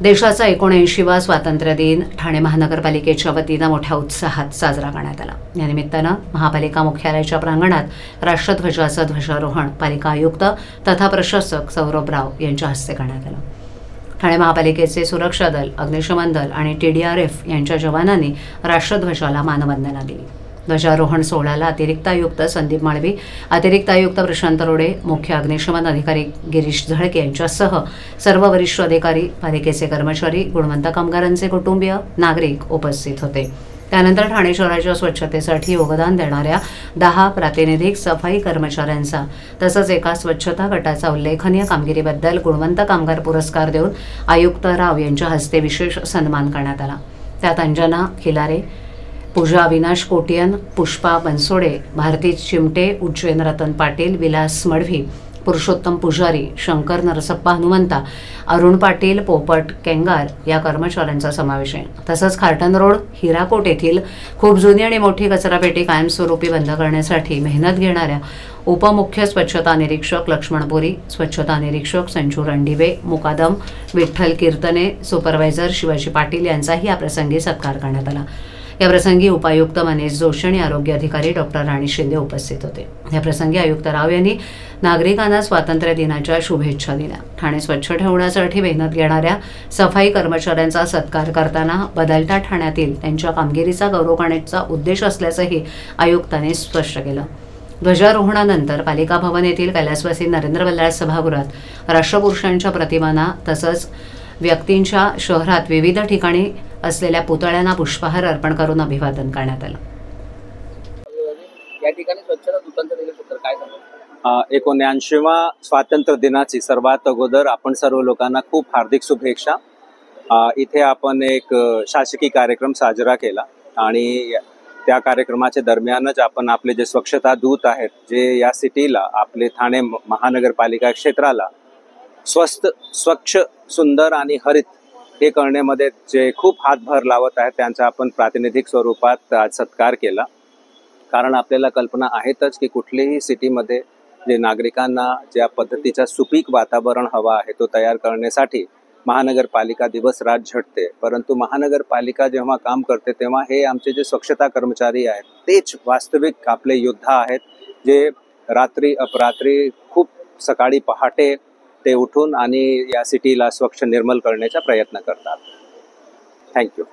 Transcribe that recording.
देशाचा 79वा स्वातंत्र्य दिन ठाणे महानगरपालिकेच्या वतीनं मोठ्या उत्साहात साजरा करण्यात आला। या निमित्तानं महापालिका मुख्यालयाच्या प्रांगणात राष्ट्रध्वजाचं ध्वजारोहण पालिका आयुक्त तथा प्रशासक सौरभ राव यांच्या हस्ते करण्यात आलं। ठाणे महापालिकेचे सुरक्षा दल, अग्निशमन दल आणि TDRF यांच्या जवानांनी राष्ट्रध्वजाला मानवंदना दिली। ध्वजारोहण सोहळ्याला अतिरिक्त आयुक्त संदीप माळवी, अतिरिक्त आयुक्त प्रशांत रोडे, मुख्य अग्निशमन अधिकारी गिरीश झळके यांच्यासह सर्व वरिष्ठ अधिकारी, पालिकेचे कर्मचारी, गुणवंत कामगारांचे कुटुंबीय, नागरिक उपस्थित होते। त्यानंतर ठाणे शहराच्या स्वच्छतेसाठी योगदान देणाऱ्या 10 प्रातिनिधिक सफाई कर्मचाऱ्यांचा तसंच एका स्वच्छता गटाचा उल्लेखनीय कामगिरीबद्दल गुणवंत कामगार पुरस्कार देऊन आयुक्त राव यांच्या हस्ते विशेष सन्मान करण्यात आला। त्यात अंजना खिलारे, पूजा अविनाश कोटियन, पुष्पा बनसोडे, भारती चिमटे, उज्जैन रतन पाटील, विलास मडवी, पुरुषोत्तम पुजारी, शंकर नरसप्पा हनुमंता, अरुण पाटील, पोपट केंगार या कर्मचाऱ्यांचा समावेश आहे। तसंच खार्टन रोड, हिराकोट येथील खूप जुनी आणि मोठी कचरापेटी कायमस्वरूपी बंद करण्यासाठी मेहनत घेणाऱ्या उपमुख्य स्वच्छता निरीक्षक लक्ष्मणपुरी, स्वच्छता निरीक्षक संजू रणदिवे, मुकादम विठ्ठल कीर्तने, सुपरवायझर शिवाजी पाटील यांचाही या प्रसंगी सत्कार करण्यात आला। या प्रसंगी उपायुक्त मनीष जोशी आणि आरोग्य अधिकारी डॉक्टर राणी शिंदे उपस्थित होते। या प्रसंगी आयुक्त राव यांनी नागरिकांना स्वातंत्र्य दिनाच्या शुभेच्छा दिल्या। ठाणे स्वच्छ ठेवण्यासाठी मेहनत घेणाऱ्या सफाई कर्मचाऱ्यांचा सत्कार करताना बदलत्या ठाण्यातील त्यांच्या कामगिरीचा गौरव करण्याचा उद्देश असल्याचंही आयुक्तांनी स्पष्ट केलं। ध्वजारोहणानंतर पालिका भवन येथील कैलासवासी नरेंद्र बल्लाळ सभागृहात राष्ट्रपुरुषांच्या प्रतिमांना तसंच व्यक्तींच्या शहरात विविध ठिकाणी असलेल्या पुतळ्यांना पुष्पहार अर्पण करून अभिवादन करण्यात आलं। या ठिकाणी स्वच्छता दूतांचं देखील सूत्र काय सांगू? 79व्या स्वातंत्र्य दिनाची सर्वात अगोदर आपण सर्व लोकांना खूप हार्दिक शुभेच्छा। इथे आपण एक शासकीय कार्यक्रम साजरा केला आणि त्या कार्यक्रमाच्या दरम्यानच आपण आपले जे स्वच्छता दूत आहेत, जे या सिटीला, आपले ठाणे महानगरपालिका क्षेत्राला स्वच्छ, सुंदर आणि हरित हे करण्यामध्ये जे खूप हातभार लावत आहेत, त्यांचा आपण प्रातिनिधिक स्वरूपात आज सत्कार केला। कारण आपल्याला कल्पना आहेतच की कुठलीही सिटीमध्ये जे नागरिकांना ज्या पद्धतीचं सुपीक वातावरण हवा आहे तो तयार करण्यासाठी महानगरपालिका दिवस रात झटते, परंतु महानगरपालिका जेव्हा काम करते तेव्हा हे आमचे जे स्वच्छता कर्मचारी आहेत तेच वास्तविक आपले योद्धा आहेत, जे रात्री अपरात्री खूप सकाळी पहाटे ते उठून आणि या सिटीला स्वच्छ निर्मल करण्याचा प्रयत्न करतात। थँक्यू।